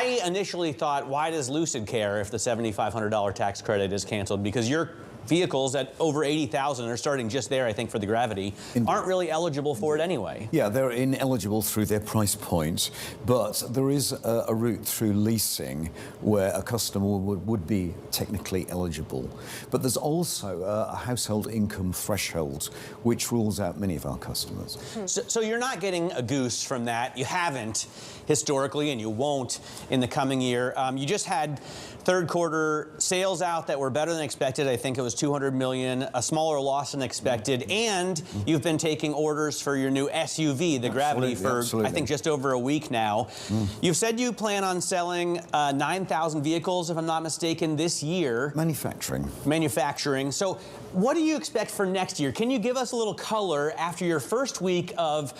I initially thought, why does Lucid care if the $7,500 tax credit is canceled? Because your vehicles at over 80,000 are starting just there, I think, for the Gravity, aren't really eligible for it anyway. Yeah, they're ineligible through their price point, but there is a route through leasing where a customer would be technically eligible. But there's also a household income threshold, which rules out many of our customers. So you're not getting a goose from that. You haven't historically, and you won't in the coming year. You just had third quarter sales out that were better than expected. I think it was 200 million, a smaller loss than expected, and you've been taking orders for your new SUV, the Gravity, for I think just over a week now. You've said you plan on selling 9,000 vehicles, if I'm not mistaken, this year. Manufacturing. So what do you expect for next year? Can you give us a little color after your first week of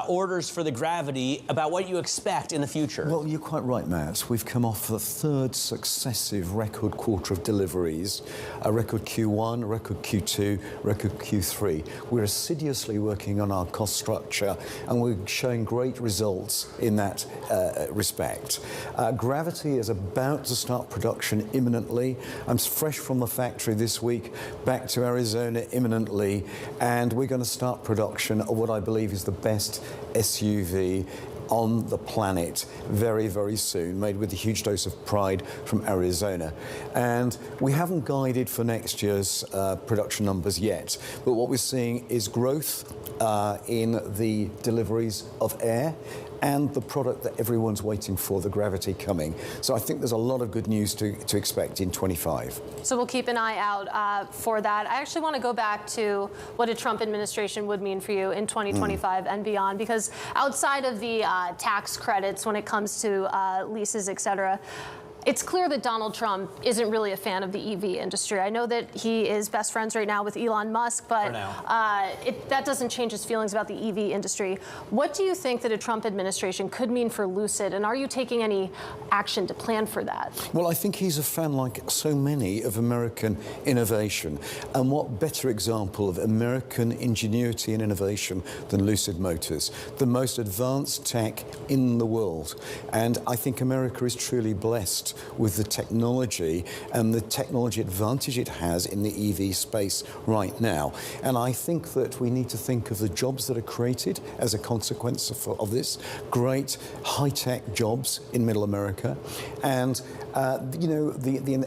orders for the Gravity about what you expect in the future? Well, you're quite right, Matt. We've come off the third successive record quarter of deliveries, a record Q1, a record Q2, record Q3. We're assiduously working on our cost structure, and we're showing great results in that respect. Gravity is about to start production imminently. I'm fresh from the factory this week, back to Arizona imminently, and we're going to start production of what I believe is the best SUV on the planet very, very soon, made with a huge dose of pride from Arizona. And we haven't guided for next year's production numbers yet, but what we're seeing is growth in the deliveries of Air and the product that everyone's waiting for, the Gravity, coming. So I think there's a lot of good news to expect in 25. So we'll keep an eye out for that. I actually want to go back to what a Trump administration would mean for you in 2025 and beyond, because outside of the tax credits when it comes to leases, et cetera, it's clear that Donald Trump isn't really a fan of the EV industry. I know that he is best friends right now with Elon Musk, but that doesn't change his feelings about the EV industry. What do you think that a Trump administration could mean for Lucid, and are you taking any action to plan for that? Well, I think he's a fan, like so many, of American innovation. And what better example of American ingenuity and innovation than Lucid Motors, the most advanced tech in the world. And I think America is truly blessed with the technology and the technology advantage it has in the EV space right now. And I think that we need to think of the jobs that are created as a consequence of this, great high-tech jobs in Middle America. And you know,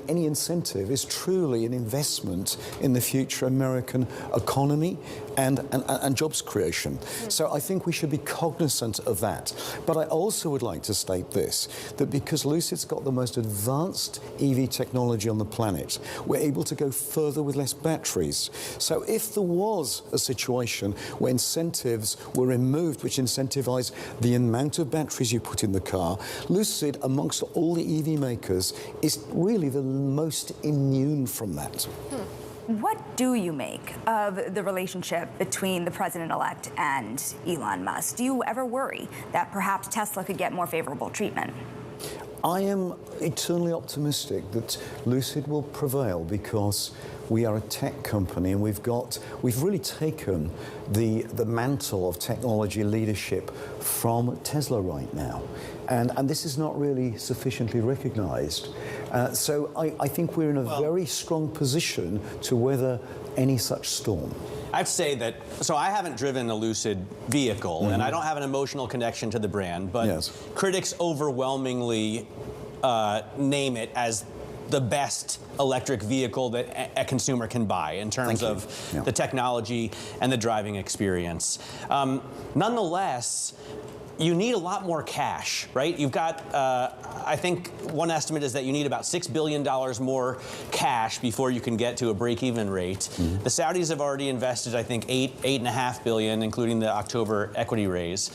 any incentive is truly an investment in the future American economy and jobs creation. So I think we should be cognizant of that. But I also would like to state this, that because Lucid's got the most advanced EV technology on the planet, we're able to go further with less batteries. So if there was a situation where incentives were removed which incentivize the amount of batteries you put in the car, Lucid, amongst all the EV makers, is really the most immune from that. What do you make of the relationship between the president-elect and Elon Musk? Do you ever worry that perhaps Tesla could get more favorable treatment? I am eternally optimistic that Lucid will prevail because we are a tech company and we've really taken the mantle of technology leadership from Tesla right now. And this is not really sufficiently recognized. So I think we're in a very strong position to weather any such storm. I'd say that, so I haven't driven a Lucid vehicle, and I don't have an emotional connection to the brand, but critics overwhelmingly name it as the best electric vehicle that a consumer can buy in terms of the technology and the driving experience. Nonetheless, you need a lot more cash, right? You've got, I think one estimate is that you need about $6 billion more cash before you can get to a break-even rate. The Saudis have already invested, I think, $8.5 billion, including the October equity raise.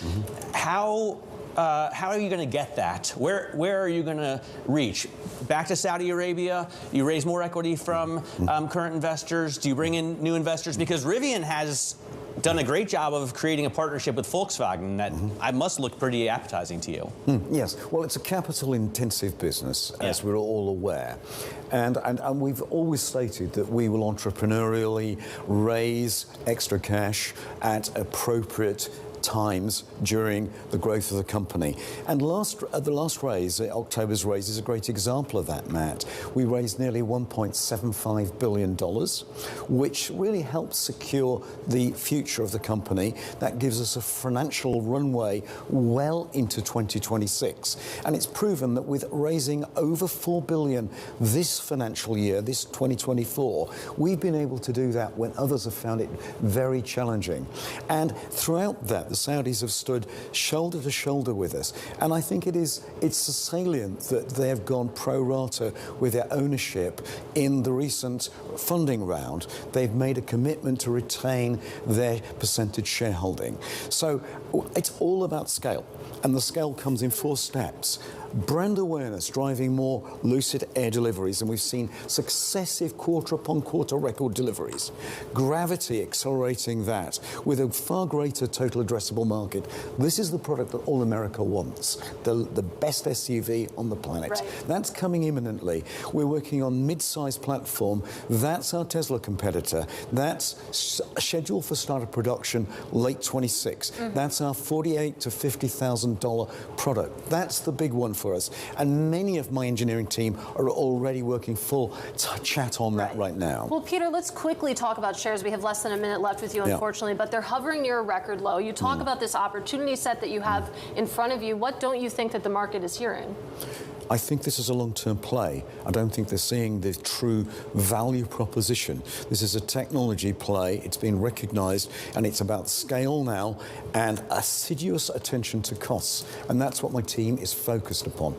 How are you going to get that? Where are you going to reach? Back to Saudi Arabia? You raise more equity from current investors? Do you bring in new investors? Because Rivian has done a great job of creating a partnership with Volkswagen that must look pretty appetizing to you. Yes, well, it's a capital-intensive business, as we're all aware. And we've always stated that we will entrepreneurially raise extra cash at appropriate times during the growth of the company. And the last raise, October's raise, is a great example of that, Matt. We raised nearly $1.75 billion, which really helps secure the future of the company. That gives us a financial runway well into 2026. And it's proven that with raising over $4 billion this financial year, this 2024, we've been able to do that when others have found it very challenging. And throughout that, the Saudis have stood shoulder to shoulder with us. And I think it's salient that they have gone pro rata with their ownership in the recent funding round. They've made a commitment to retain their percentage shareholding. So it's all about scale. And the scale comes in 4 steps. Brand awareness driving more Lucid Air deliveries, and we've seen successive quarter-upon-quarter record deliveries. Gravity accelerating that with a far greater total addressable market. This is the product that all America wants, the best SUV on the planet. Right. That's coming imminently. We're working on mid-size platform. That's our Tesla competitor. That's scheduled for start of production late 26. That's our $48,000 to $50,000 product. That's the big one for us. And many of my engineering team are already working full chat on that right now. Well, Peter, let's quickly talk about shares. We have less than a minute left with you, unfortunately, but they're hovering near a record low. You talk about this opportunity set that you have in front of you. What don't you think that the market is hearing? I think this is a long-term play. I don't think they're seeing the true value proposition. This is a technology play. It's been recognized, and it's about scale now and assiduous attention to costs. And that's what my team is focused upon.